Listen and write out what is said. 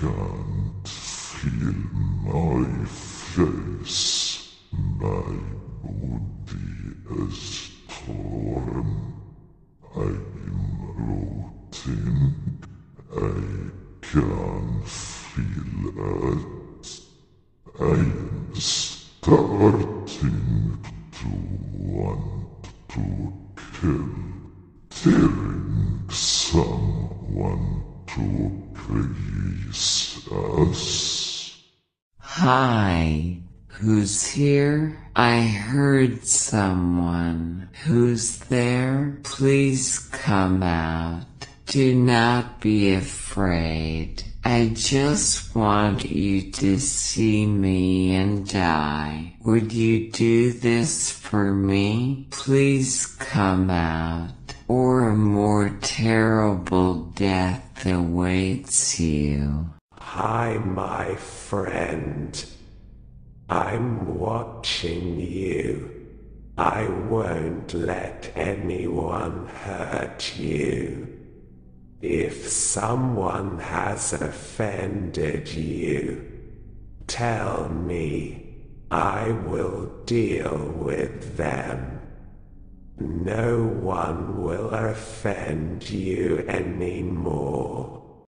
can't feel my face. My body is torn. I'm rotting. I can feel it. I'm starting to want to kill. Tearing someone to please us. Hi, who's here? I heard someone. Who's there? Please come out. Do not be afraid. I just want you to see me and die. Would you do this for me? Please come out, or a more terrible death awaits you. Hi, my friend. I'm watching you. I won't let anyone hurt you. If someone has offended you, tell me. I will deal with them. No one will offend you anymore.